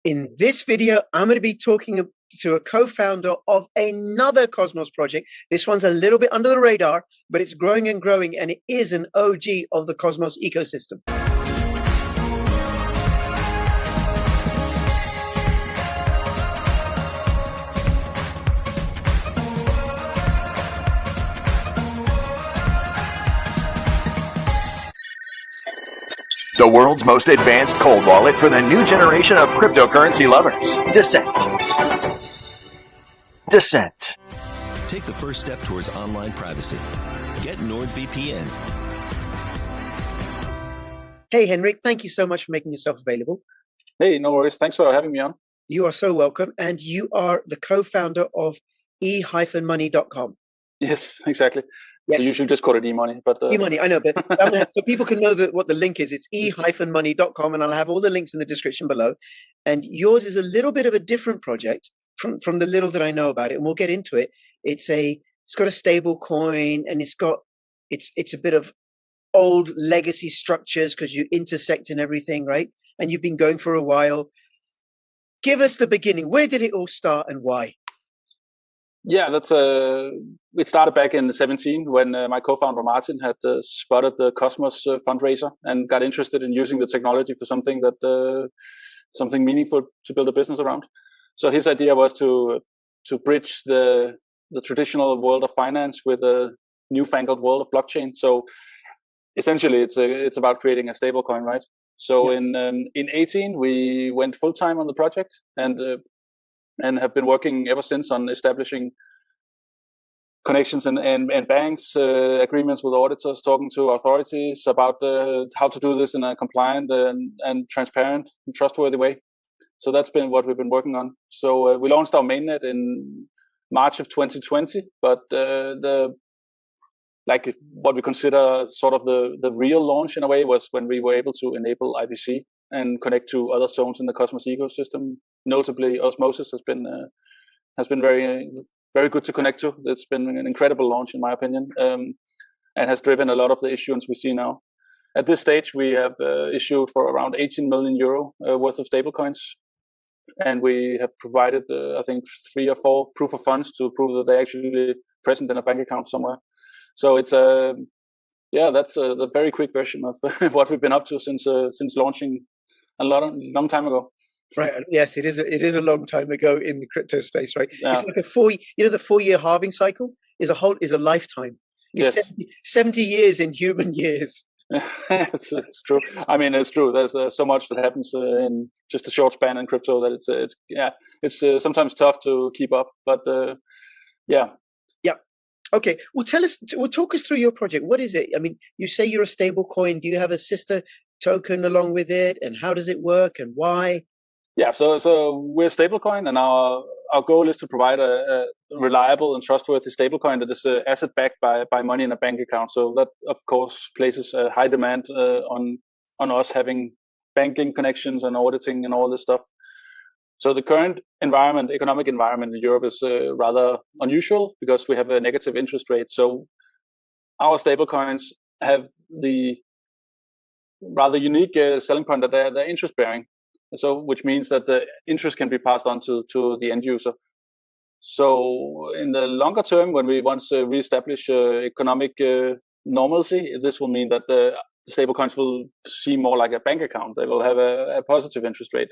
In this video, I'm going to be talking to a co-founder of another Cosmos project. This one's a little bit under the radar, but it's growing and growing, and it is an OG of the Cosmos ecosystem. The world's most advanced cold wallet for the new generation of cryptocurrency lovers. Descent. Take the first step towards online privacy. Get NordVPN. Hey, Henrik, thank you so much for making yourself available. Hey, no worries. Thanks for having me on. You are so welcome. And you are the co-founder of e-money.com. Yes, exactly. Yes. So you should just call it emoney. But emoney, I know, but so people can know what the link is. It's e-money.com, and I'll have all the links in the description below. And yours is a little bit of a different project from the little that I know about it, and we'll get into it. It's got a stable coin, and it's a bit of old legacy structures because you intersect and everything, right? And you've been going for a while. Give us the beginning. Where did it all start and why? Yeah, it started back in 2017 when my co-founder Martin had spotted the Cosmos fundraiser and got interested in using the technology for something meaningful to build a business around. So his idea was to bridge the traditional world of finance with a newfangled world of blockchain. So essentially, it's about creating a stablecoin, right? So in 2018 we went full time on the project and have been working ever since on establishing connections and banks, agreements with auditors, talking to authorities about how to do this in a compliant and transparent and trustworthy way. So that's been what we've been working on. So we launched our mainnet in March of 2020, but what we consider sort of the real launch in a way was when we were able to enable IBC and connect to other zones in the Cosmos ecosystem. Notably, Osmosis has been very, very good to connect to. It's been an incredible launch, in my opinion, and has driven a lot of the issuance we see now. At this stage, we have issued for around 18 million euro worth of stablecoins, and we have provided, I think, 3 or 4 proof of funds to prove that they're actually present in a bank account somewhere. So it's that's the very quick version of what we've been up to since launching a long time ago. Right. Yes, it is a long time ago in the crypto space, right? Yeah. It's like the 4-year halving cycle is a lifetime. It's Yes. 70 years in human years. it's true. I mean, it's true. There's so much that happens in just a short span in crypto that it's sometimes tough to keep up. But yeah. Okay. Well, talk us through your project. What is it? I mean, you say you're a stable coin. Do you have a sister token along with it? And how does it work and why? Yeah, so we're a stablecoin, and our goal is to provide a reliable and trustworthy stablecoin that is asset backed by money in a bank account. So that, of course, places a high demand on us having banking connections and auditing and all this stuff. So the current economic environment in Europe is rather unusual because we have a negative interest rate. So our stablecoins have the rather unique selling point that they're interest bearing. So which means that the interest can be passed on to the end user. So in the longer term, when we once reestablish economic normalcy, this will mean that the stablecoins will seem more like a bank account. They will have a positive interest rate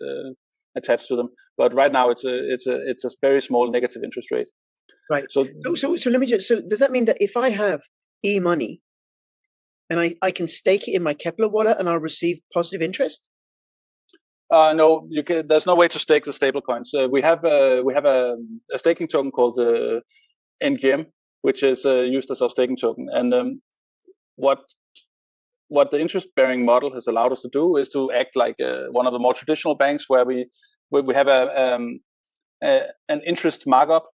attached to them. But right now, it's a very small negative interest rate. Right. So let me just. So does that mean that if I have e-money, and I can stake it in my Kepler wallet and I'll receive positive interest? No, there's no way to stake the stablecoins. We have a staking token called the NGM, which is used as our staking token. And what the interest-bearing model has allowed us to do is to act like one of the more traditional banks, where we have an interest markup,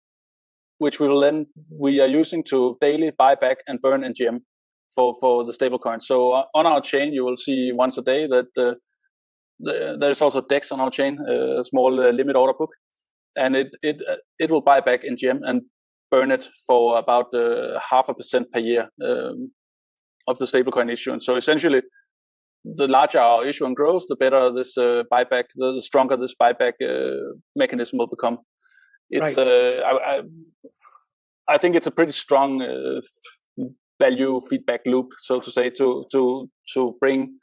which we are using to daily buy back and burn NGM for the stablecoin. So on our chain, you will see once a day that there's also Dex on our chain, a small limit order book, and it will buy back NGM and burn it for about 0.5% per year of the stablecoin issuance. So essentially, the larger our issuance grows, the better this buyback, the stronger this buyback mechanism will become. It's right. I think it's a pretty strong value feedback loop, so to say, to bring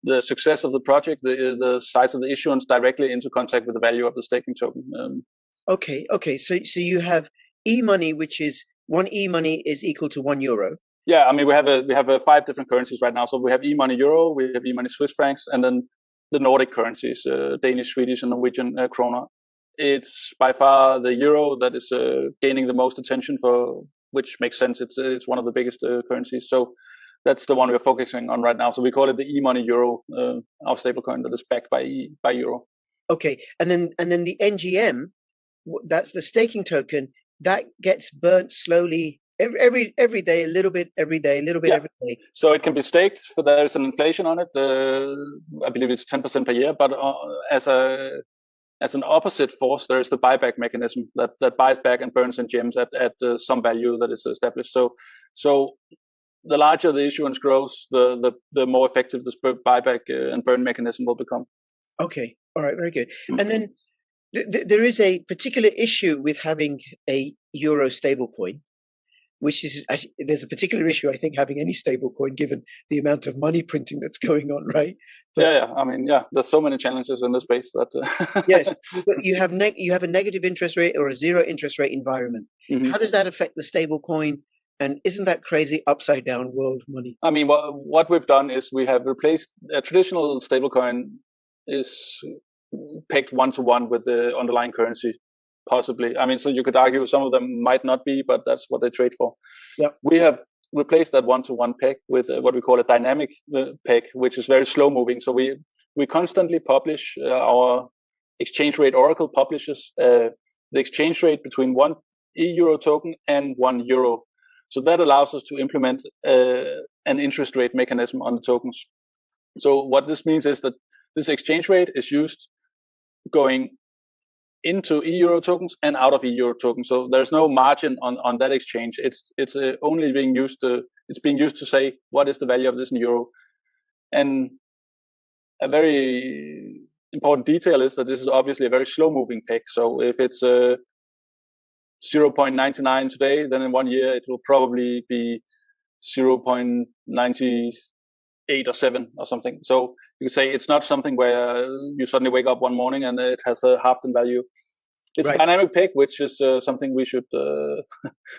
the success of the project, the size of the issuance directly into contact with the value of the staking token. Okay. So you have emoney, which is one emoney is equal to €1. Yeah, I mean we have 5 different currencies right now. So we have emoney euro, we have emoney Swiss francs, and then the Nordic currencies, Danish, Swedish, and Norwegian kroner. It's by far the euro that is gaining the most attention, for which makes sense. It's one of the biggest currencies. So that's the one we're focusing on right now. So we call it the emoney euro, our stablecoin that is backed by euro. Okay, and then the NGM, that's the staking token that gets burnt slowly every day, a little bit every day, a little bit every day. So it can be staked. For there's an inflation on it. I believe it's 10% per year. But as an opposite force, there is the buyback mechanism that buys back and burns in gems at some value that is established. So the larger the issuance grows, the more effective this buyback and burn mechanism will become. Okay, all right, very good. And then there is a particular issue with having a euro stablecoin, which is actually, there's a particular issue, I think, having any stablecoin given the amount of money printing that's going on, right? But, I mean, there's so many challenges in this space that. Yes, but you have a negative interest rate or a zero interest rate environment. Mm-hmm. How does that affect the stablecoin? And isn't that crazy upside down world money? I mean, what we've done is we have replaced a traditional stablecoin is pegged 1-to-1 with the underlying currency, possibly. I mean, so you could argue some of them might not be, but that's what they trade for. Yeah. We have replaced that 1-to-1 peg with what we call a dynamic peg, which is very slow moving. So we constantly publish, our exchange rate oracle publishes the exchange rate between one euro token and €1. So that allows us to implement an interest rate mechanism on the tokens. So what this means is that this exchange rate is used going into euro tokens and out of euro tokens. So there's no margin on that exchange. It's only being used to say what is the value of this in euro. And a very important detail is that this is obviously a very slow moving peg. So if it's 0.99 today, then in 1 year it will probably be 0.98 or 7 or something. So you could say it's not something where you suddenly wake up one morning and it has a halved in value. It's a dynamic peg, which is something we should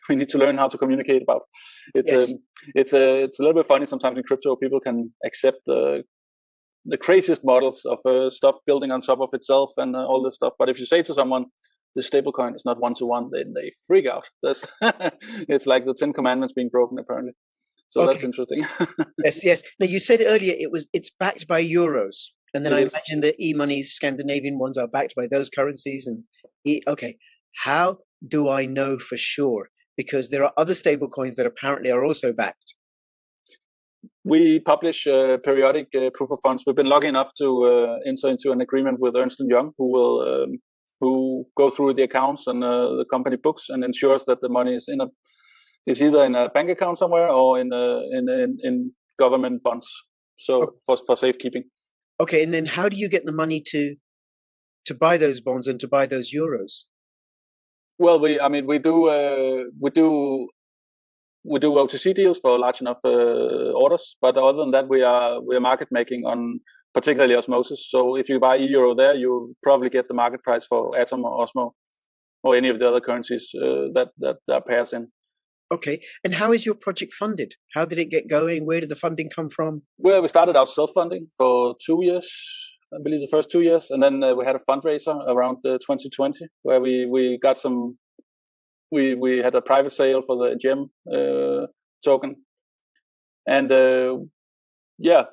we need to learn how to communicate about. It's a little bit funny sometimes in crypto. People can accept the craziest models of stuff building on top of itself and all this stuff. But if you say to someone, this stablecoin is not 1-to-1, then they freak out. It's like the 10 commandments being broken, apparently. So that's interesting. Yes. Now you said earlier it's backed by euros, and then I imagine the e-money Scandinavian ones are backed by those currencies. And how do I know for sure? Because there are other stable coins that apparently are also backed. We publish periodic proof of funds. We've been lucky enough to enter into an agreement with Ernst & Young, who will who go through the accounts and the company books and ensures that the money is either in a bank account somewhere or in government bonds. So for safekeeping. Okay, and then how do you get the money to buy those bonds and to buy those euros? Well, we do OTC deals for large enough orders, but other than that, we are market making on particularly Osmosis. So if you buy euro there, you probably get the market price for Atom or Osmo or any of the other currencies that pairs in. Okay, and how is your project funded? How did it get going? Where did the funding come from? Well, we started out self-funding for 2 years, I believe the first 2 years, and then we had a fundraiser around 2020 where we got some. We had a private sale for the gem token, and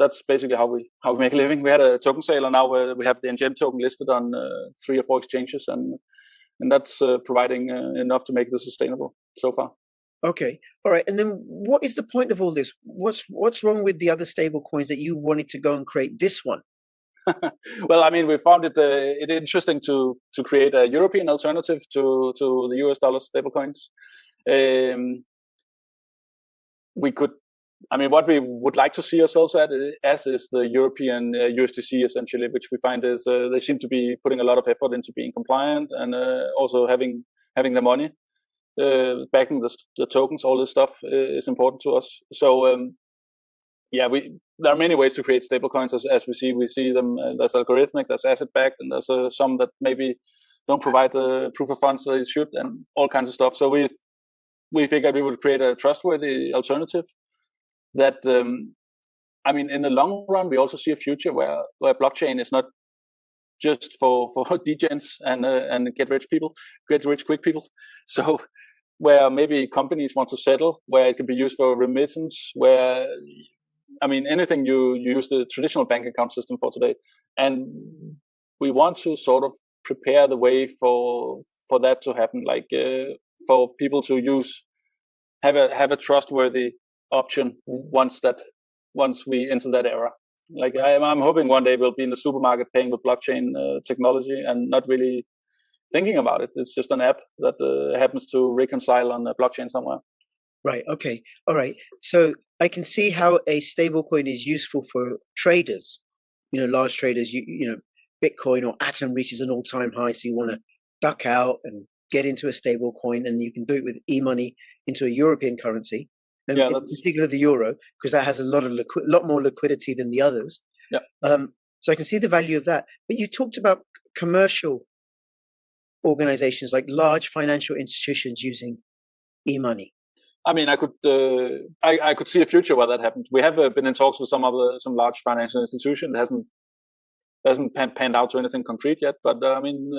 that's basically how we make a living. We had a token sale, and now we have the NGM token listed on 3 or 4 exchanges, and that's providing enough to make this sustainable so far. Okay, all right. And then, what is the point of all this? What's wrong with the other stable coins that you wanted to go and create this one? Well, I mean, we found it interesting to create a European alternative to the US dollar stablecoins. I mean, what we would like to see ourselves as is the European USDC, essentially, which we find is they seem to be putting a lot of effort into being compliant and also having the money backing the tokens. All this stuff is important to us. So there are many ways to create stablecoins as we see them. There's algorithmic, there's asset backed, and there's some that maybe don't provide the proof of funds they should, and all kinds of stuff. So we figured we would create a trustworthy alternative that, I mean, in the long run, we also see a future where blockchain is not just for degens and get rich quick people. So where maybe companies want to settle, where it can be used for remittance, where, I mean, anything you use the traditional bank account system for today. And we want to sort of prepare the way for that to happen, like for people to have a trustworthy option once we enter that era. Like I'm hoping one day we'll be in the supermarket paying with blockchain technology and not really thinking about it. It's just an app that happens to reconcile on a blockchain somewhere. Right. Okay. All right. So I can see how a stablecoin is useful for traders. Large traders. Bitcoin or Atom reaches an all-time high, so you want to duck out and get into a stablecoin, and you can do it with emoney into a European currency. And in particular the euro, because that has a lot more liquidity than the others. Yeah. So I can see the value of that. But you talked about commercial organizations, like large financial institutions using e-money. I mean, I could see a future where that happens. We have been in talks with some large financial institution. It hasn't panned out to anything concrete yet. But I mean,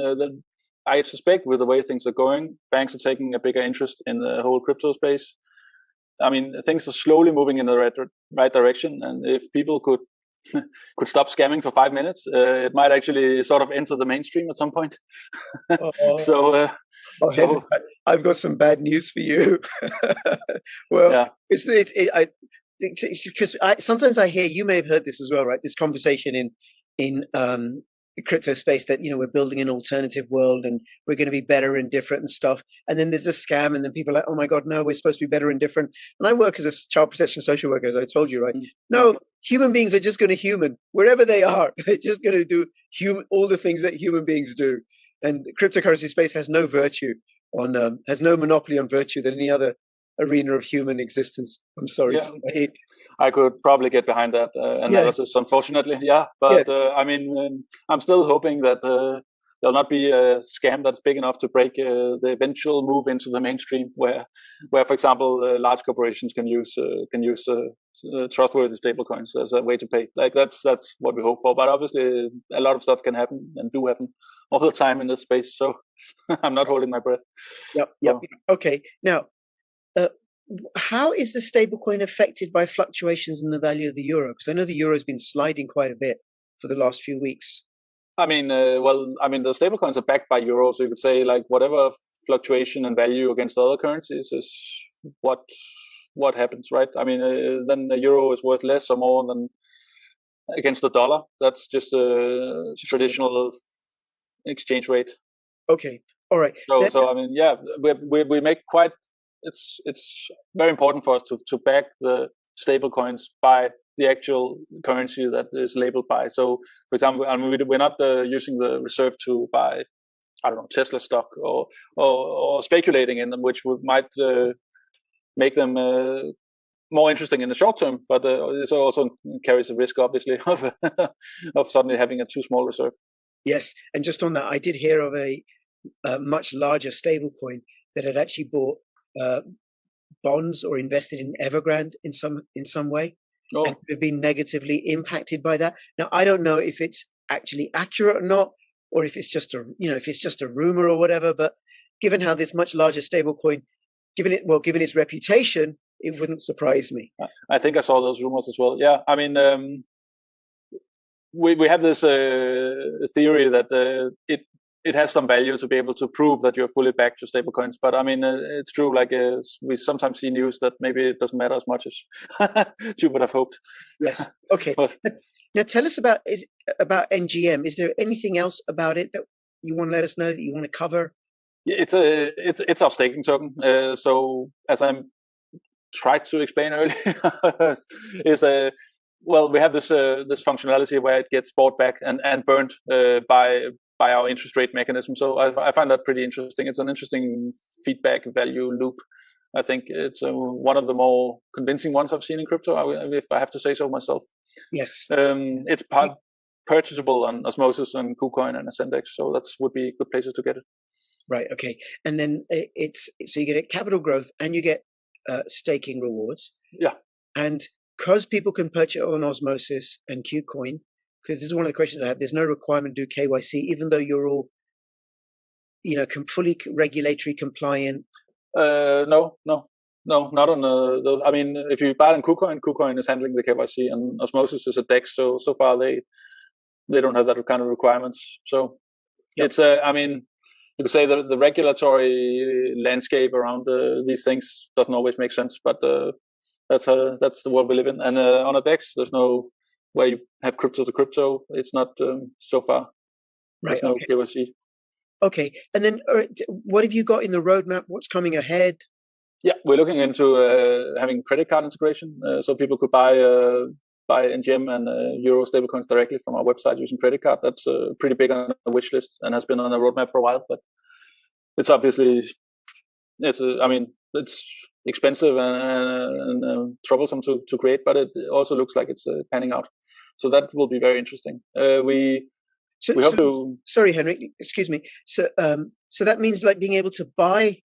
I suspect with the way things are going, banks are taking a bigger interest in the whole crypto space. I mean, things are slowly moving in the right direction, and if people could stop scamming for 5 minutes, it might actually sort of enter the mainstream at some point. So I've got some bad news for you. Well, yeah. It's because sometimes I hear, you may have heard this as well, right? This conversation in the crypto space that, we're building an alternative world and we're going to be better and different and stuff. And then there's a scam, and then people are like, oh my God, no, we're supposed to be better and different. And I work as a child protection social worker, as I told you, right? No, human beings are just going to human wherever they are. They're just going to do all the things that human beings do. And the cryptocurrency space has no has no monopoly on virtue than any other arena of human existence. I'm sorry to say. I could probably get behind that analysis, unfortunately. Yeah, but I mean, I'm still hoping that there'll not be a scam that's big enough to break the eventual move into the mainstream, where for example, large corporations can use trustworthy stablecoins as a way to pay. Like that's what we hope for. But obviously, a lot of stuff can happen and do happen all the time in this space. So I'm not holding my breath. Yep. Okay. Now, how is the stablecoin affected by fluctuations in the value of the euro? Because I know the euro has been sliding quite a bit for the last few weeks. I mean, the stablecoins are backed by euro, so you could say like whatever fluctuation in value against other currencies is what happens, right? I mean, then the euro is worth less or more than against the dollar. That's just a traditional exchange rate. Okay, all right. So I mean, yeah, we make quite. It's very important for us to back the stable coins by the actual currency that is labeled by. So, for example, I mean, we're not using the reserve to buy, I don't know, Tesla stock or speculating in them, which might make them more interesting in the short term. But it also carries a risk, obviously, of suddenly having a too small reserve. Yes, and just on that, I did hear of a much larger stablecoin that had actually bought bonds or invested in Evergrande in some way, and could have been negatively impacted by that. Now, I don't know if it's actually accurate or not, or if it's just a rumor or whatever. But given how this much larger stablecoin, given its reputation, it wouldn't surprise me. I think I saw those rumors as well. Yeah, I mean, we have this theory that it has some value to be able to prove that you're fully backed to stablecoins. But I mean, it's true. Like we sometimes see news that maybe it doesn't matter as much as you would have hoped. Yes. Okay. Now tell us about NGM. Is there anything else about it that you want to let us know, that you want to cover? It's our staking token. So as I tried to explain earlier is we have this functionality where it gets bought back and burned by our interest rate mechanism. So I find that pretty interesting. It's an interesting feedback value loop. I think it's one of the more convincing ones I've seen in crypto, if I have to say so myself. Yes. It's purchasable on Osmosis and KuCoin and Ascendex, so that would be good places to get it. Right. Okay. And then so you get capital growth and you get staking rewards. Yeah. And because people can purchase on Osmosis and KuCoin, because this is one of the questions I have, there's no requirement to do KYC, even though you're all, fully regulatory compliant. No, not on those. I mean, if you buy on KuCoin is handling the KYC, and Osmosis is a DEX, so far they don't have that kind of requirements. So it's I mean, you could say the regulatory landscape around these things doesn't always make sense, but that's the world we live in. And on a DEX, there's no way you have crypto to crypto. It's not so far. There's no KYC. Okay, and then what have you got in the roadmap? What's coming ahead? Yeah, we're looking into having credit card integration, so people could buy NGM and Euro stablecoins directly from our website using credit card. That's pretty big on the wish list and has been on the roadmap for a while. But it's obviously it's expensive and troublesome to create, but it also looks like it's panning out. So that will be very interesting. We hope to. Sorry, Henrik. Excuse me. So that means like being able to buy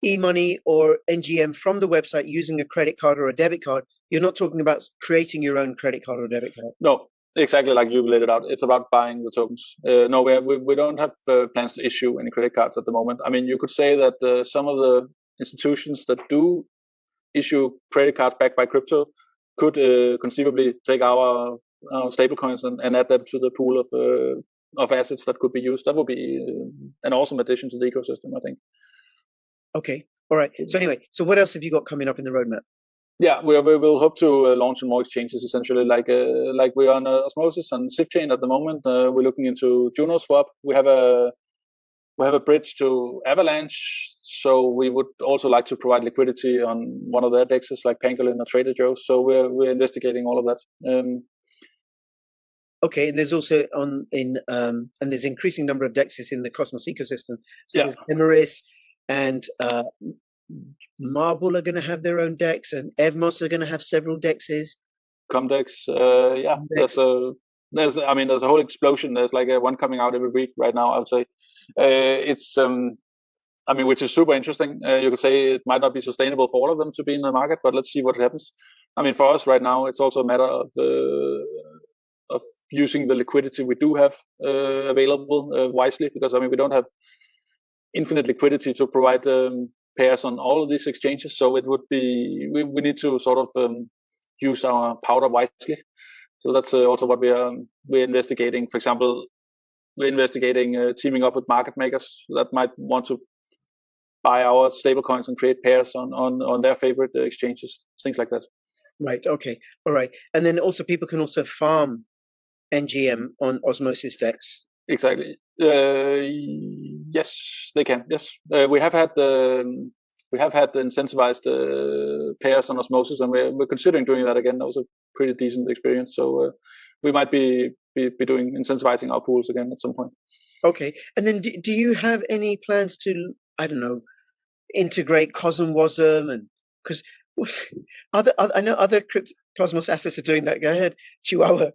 emoney or NGM from the website using a credit card or a debit card. You're not talking about creating your own credit card or debit card. No, exactly like you laid it out. It's about buying the tokens. No, we don't have plans to issue any credit cards at the moment. I mean, you could say that some of the institutions that do issue credit cards backed by crypto could conceivably take our stablecoins and add them to the pool of assets that could be used. That would be an awesome addition to the ecosystem, I think. Okay. All right. So anyway, so what else have you got coming up in the roadmap? Yeah, we will hope to launch on more exchanges, essentially, like we're on Osmosis and SwiftChain at the moment. We're looking into Juno Swap. We have a bridge to Avalanche, so we would also like to provide liquidity on one of their dexes, like Pangolin or Trader Joe's. So we're investigating all of that. Okay, and there's also and there's increasing number of dexes in the Cosmos ecosystem. So there's Emeris and Marble are going to have their own dex, and Evmos are going to have several dexes. Comdex, there's a whole explosion. There's like one coming out every week right now, I would say. Which is super interesting. You could say it might not be sustainable for all of them to be in the market, but let's see what happens. I mean, for us right now, it's also a matter of using the liquidity we do have available wisely, because we don't have infinite liquidity to provide pairs on all of these exchanges. So it would be we need to sort of use our powder wisely. So that's also what we're investigating. For example, we're investigating teaming up with market makers that might want to buy our stablecoins and create pairs on their favorite exchanges, things like that. Right. Okay. All right. And then also people can also farm NGM on Osmosis Dex. Exactly. Yes, they can. Yes, we have had incentivized pairs on Osmosis, and we're considering doing that again. That was a pretty decent experience. So we might be doing incentivizing our pools again at some point. Okay. And then do you have any plans to, I don't know, integrate Cosm Wasm, and because I know other Cosmos assets are doing that. Go ahead, Chihuahua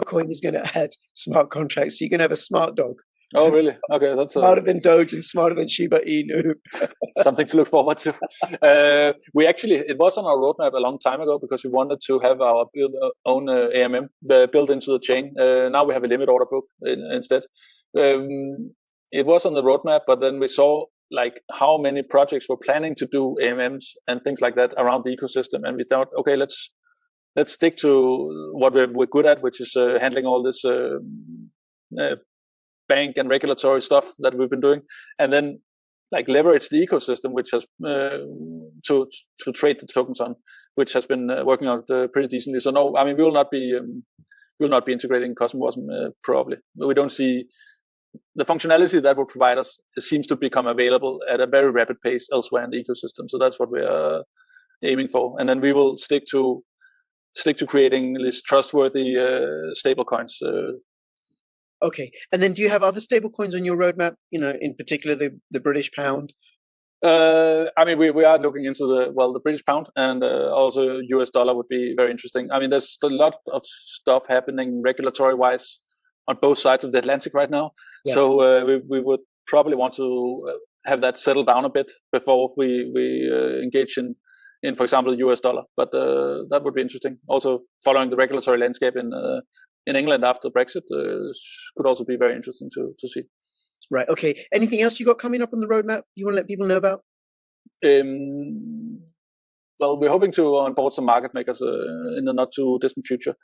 Coin is going to add smart contracts, so you're going to have a smart dog. Oh, really? Okay, that's smarter than Doge and smarter than Shiba Inu. Something to look forward to. It was on our roadmap a long time ago because we wanted to have our own AMM built into the chain. Now we have a limit order book instead. It was on the roadmap, but then we saw like how many projects were planning to do AMMs and things like that around the ecosystem, and we thought, okay, let's stick to what we're good at, which is handling all this bank and regulatory stuff that we've been doing, and then like leverage the ecosystem, which has to trade the tokens on, which has been working out pretty decently. So no, we will not be integrating Cosmos probably. We don't see the functionality that will provide us seems to become available at a very rapid pace elsewhere in the ecosystem. So that's what we are aiming for, and then we will stick to creating these trustworthy stable coins. Okay, and then do you have other stable coins on your roadmap? In particular the British pound. I mean, we are looking into the British pound, and also US dollar would be very interesting. I mean, there's a lot of stuff happening regulatory wise on both sides of the Atlantic right now. Yes. So we would probably want to have that settle down a bit before we engage in, for example, US dollar. But that would be interesting. Also, following the regulatory landscape in England after Brexit could also be very interesting to see. Right. Okay. Anything else you got coming up on the roadmap you want to let people know about? Well, we're hoping to onboard some market makers in the not too distant future.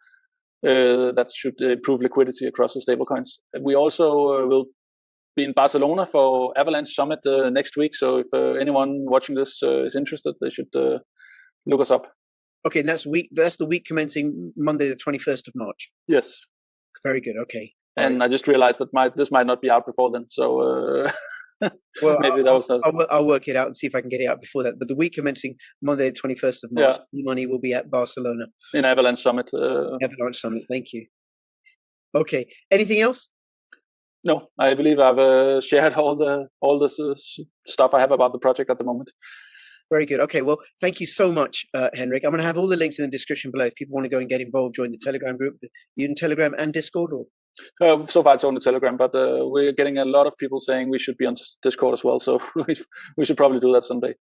That should improve liquidity across the stablecoins. We also will be in Barcelona for Avalanche Summit next week. So if anyone watching this is interested, they should look us up. Okay, and that's the week commencing Monday, the 21st of March. Yes. Very good. Okay. And I just realized that this might not be out before then. So well, maybe that was. I'll work it out and see if I can get it out before that. But the week commencing Monday, the 21st of March, emoney will be at Barcelona in Avalanche Summit. Avalanche Summit. Thank you. Okay. Anything else? No, I believe I've shared all the stuff I have about the project at the moment. Very good. Okay, well, thank you so much, Henrik. I'm going to have all the links in the description below. If people want to go and get involved, join the Telegram group, you in Telegram and Discord, or? So far it's on the Telegram, but we're getting a lot of people saying we should be on Discord as well. So we should probably do that someday.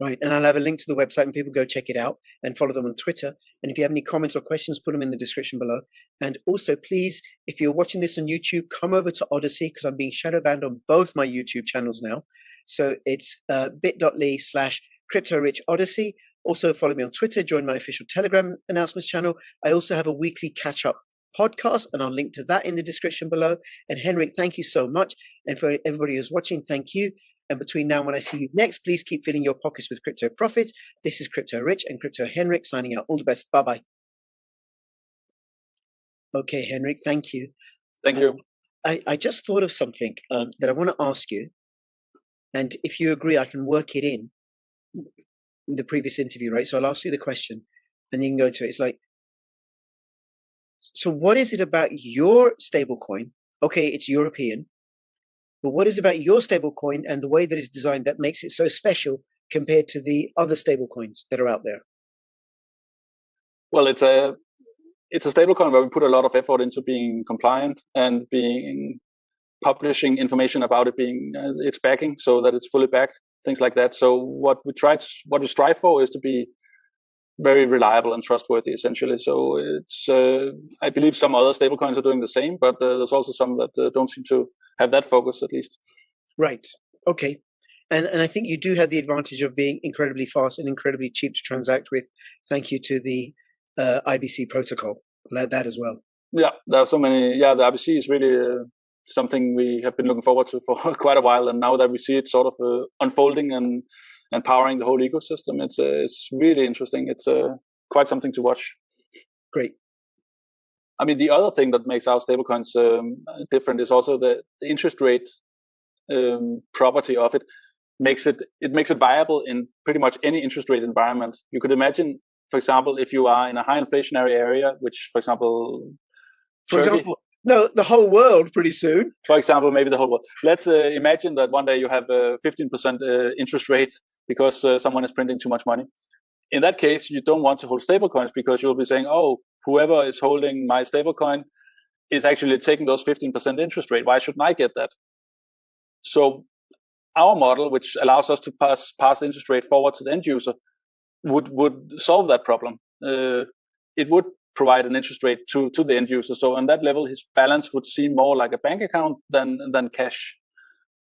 Right, and I'll have a link to the website and people go check it out and follow them on Twitter. And if you have any comments or questions, put them in the description below. And also, please, if you're watching this on YouTube, come over to Odyssey because I'm being shadow banned on both my YouTube channels now. So it's bit.ly/CryptoRichOdyssey. Also follow me on Twitter, join my official Telegram announcements channel. I also have a weekly catch-up podcast, and I'll link to that in the description below. And Henrik, thank you so much. And for everybody who's watching, thank you. And between now and when I see you next, please keep filling your pockets with crypto profits. This is Crypto Rich and Crypto Henrik signing out. All the best. Bye-bye. Okay, Henrik, thank you. Thank you. I just thought of something that I want to ask you. And if you agree, I can work it in the previous interview, right? So I'll ask you the question and you can go into it. It's like, so what is it about your stablecoin? Okay, it's European, but what is it about your stablecoin and the way that it's designed that makes it so special compared to the other stablecoins that are out there? Well, it's a stablecoin where we put a lot of effort into being compliant and publishing information about it, its backing, so that it's fully backed, things like that. So what we strive for is to be very reliable and trustworthy, essentially. So it's I believe some other stablecoins are doing the same, but there's also some that don't seem to have that focus, at least. Right. Okay. And I think you do have the advantage of being incredibly fast and incredibly cheap to transact with. Thank you to the IBC protocol. That as well. Yeah, there are so many. Yeah, the IBC is really something we have been looking forward to for quite a while, and now that we see it sort of unfolding and powering the whole ecosystem, it's really interesting. It's quite something to watch. Great. I mean, the other thing that makes our stablecoins different is also the interest rate property of it. Makes it viable in pretty much any interest rate environment. You could imagine, for example, if you are in a high inflationary area, which, for example, no, the whole world pretty soon. For example, maybe the whole world. Let's imagine that one day you have a 15% interest rate because someone is printing too much money. In that case, you don't want to hold stablecoins because you'll be saying, oh, whoever is holding my stablecoin is actually taking those 15% interest rate. Why shouldn't I get that? So our model, which allows us to pass the interest rate forward to the end user, would solve that problem. It would provide an interest rate to the end user. So on that level, his balance would seem more like a bank account than cash.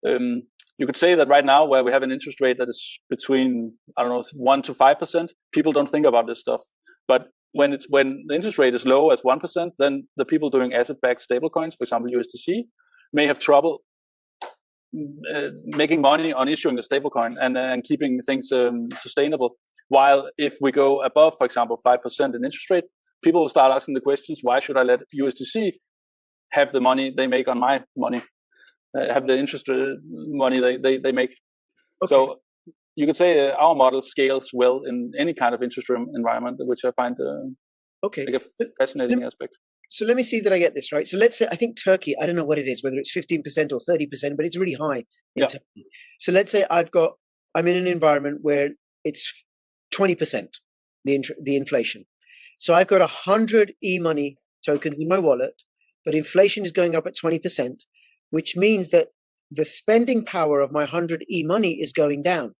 You could say that right now, where we have an interest rate that is between 1 to 5%, people don't think about this stuff. But when the interest rate is low as 1%, then the people doing asset-backed stablecoins, for example USDC, may have trouble making money on issuing the stablecoin and keeping things sustainable. While if we go above, for example, 5% in interest rate, people will start asking the questions, why should I let USDC have the money they make on my money? have the interest money they make. Okay. So you could say our model scales well in any kind of interest rate environment, which I find like a fascinating aspect. So let me see that I get this right. So let's say, I think Turkey, I don't know what it is, whether it's 15% or 30%, but it's really high in Turkey. So let's say I'm in an environment where it's 20%, the inflation. So I've got 100 e-money tokens in my wallet, but inflation is going up at 20%, which means that the spending power of my 100 e-money is going down.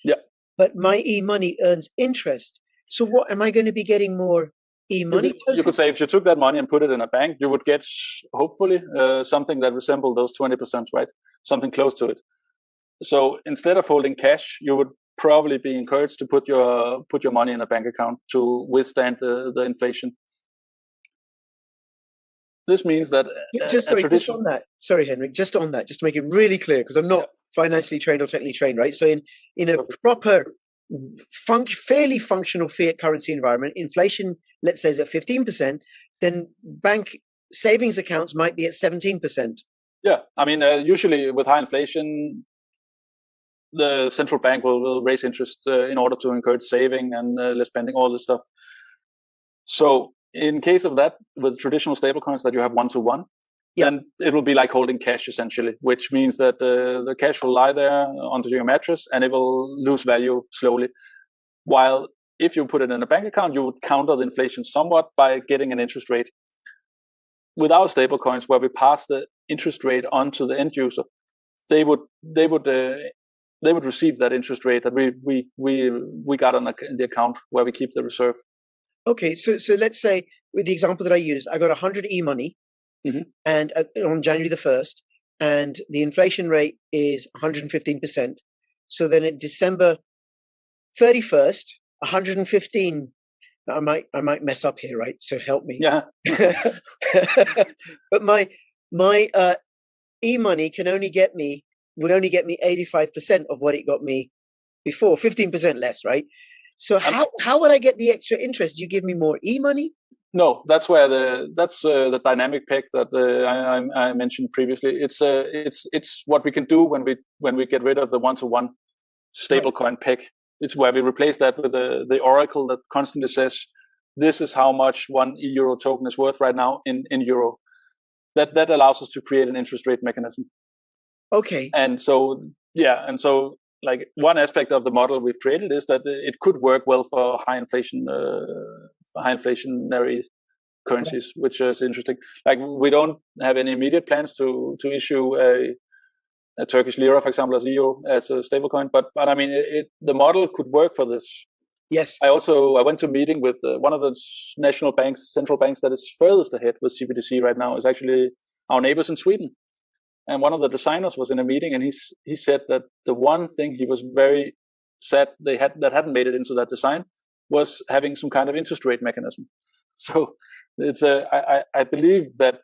Yeah. But my e-money earns interest. So what am I going to be getting more e-money tokens? You could say if you took that money and put it in a bank, you would get hopefully something that resembled those 20%, right? Something close to it. So instead of holding cash, you would probably be encouraged to put your money in a bank account to withstand the inflation. This means that just on that. Sorry, Henrik, just on that, just to make it really clear, because I'm not financially trained or technically trained, right? So in a proper, fairly functional fiat currency environment, inflation, let's say, is at 15%, then bank savings accounts might be at 17%. Yeah, I mean, usually with high inflation, the central bank will raise interest in order to encourage saving and less spending, all this stuff. So in case of that, with traditional stablecoins that you have one-to-one, then it will be like holding cash essentially, which means that the cash will lie there onto your mattress and it will lose value slowly. While if you put it in a bank account, you would counter the inflation somewhat by getting an interest rate. With our stablecoins, where we pass the interest rate on to the end user, they would receive that interest rate that we got on the account where we keep the reserve. Okay, so let's say with the example that I used, I got 100 e-money, and on January the 1st, and the inflation rate is 115%. So then at December 31st, 115. I might mess up here, right? So help me. Yeah. But my e-money would only get me 85% of what it got me before, 15% less, right? So how would I get the extra interest? Do you give me more e-money? No, that's where the dynamic peg that I mentioned previously. It's what we can do when we get rid of the one-to-one stablecoin peg. It's where we replace that with the oracle that constantly says this is how much one euro token is worth right now in euro. That allows us to create an interest rate mechanism. Okay. And so like one aspect of the model we've created is that it could work well for high inflationary currencies, which is interesting. Like we don't have any immediate plans to issue a Turkish lira, for example, as euro as a stablecoin, but I mean the model could work for this. Yes. I went to a meeting with one of the central banks that is furthest ahead with CBDC right now is actually our neighbors in Sweden. And one of the designers was in a meeting, and he said that the one thing he was very sad that hadn't made it into that design was having some kind of interest rate mechanism. So it's I believe that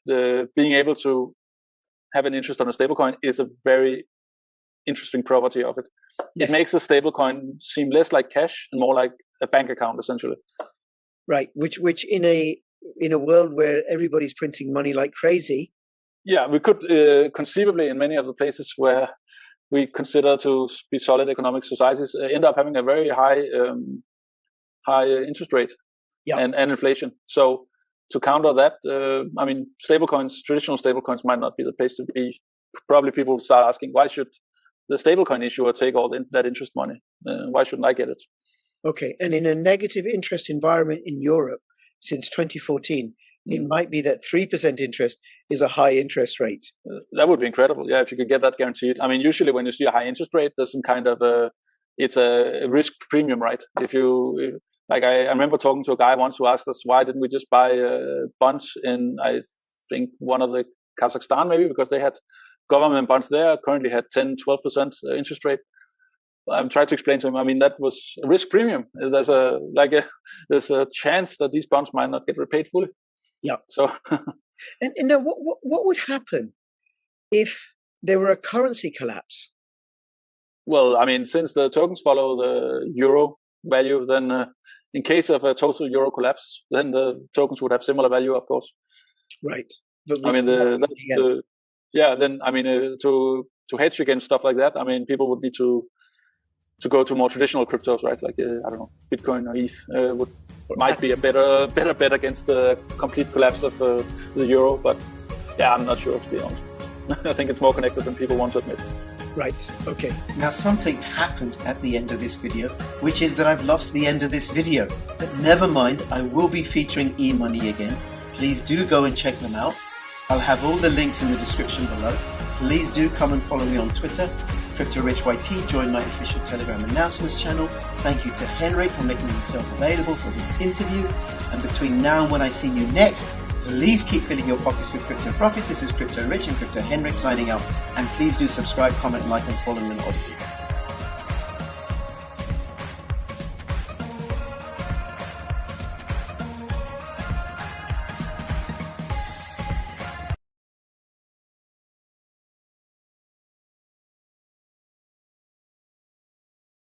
being able to have an interest on a stablecoin is a very interesting property of it. Yes. It makes a stablecoin seem less like cash and more like a bank account, essentially. Right, which in a world where everybody's printing money like crazy. Yeah, we could conceivably, in many of the places where we consider to be solid economic societies, end up having a very high interest rate and inflation. So to counter that, I mean, traditional stablecoins might not be the place to be. Probably people will start asking, why should the stablecoin issuer take all that interest money? Why shouldn't I get it? Okay, and in a negative interest environment in Europe since 2014, it might be that 3% interest is a high interest rate. That would be incredible. Yeah, if you could get that guaranteed. I mean, usually when you see a high interest rate, there's some kind of it's a risk premium, right? I remember talking to a guy once who asked us, why didn't we just buy bonds in, I think, one of the Kazakhstan maybe, because they had government bonds there, currently had 10, 12% interest rate. I'm trying to explain to him, I mean, that was a risk premium. There's a chance that these bonds might not get repaid fully. Yeah. So, and now, what would happen if there were a currency collapse? Well, I mean, since the tokens follow the euro value, then in case of a total euro collapse, then the tokens would have similar value, of course. Right. I mean, then I mean to hedge against stuff like that, I mean people would need to go to more traditional cryptos, right? Like I don't know, Bitcoin or ETH might be a better bet against the complete collapse of the euro. But yeah, I'm not sure, to be honest. I think it's more connected than people want to admit. Right, okay. Now something happened at the end of this video, which is that I've lost the end of this video. But never mind, I will be featuring emoney again. Please do go and check them out. I'll have all the links in the description below. Please do come and follow me on Twitter, CryptoRichYT. Join my official Telegram announcements channel. Thank you to Henrik for making himself available for this interview. And between now and when I see you next, please keep filling your pockets with crypto profits. This is Crypto Rich and Crypto Henrik signing out. And please do subscribe, comment, like, and follow me on Odyssey.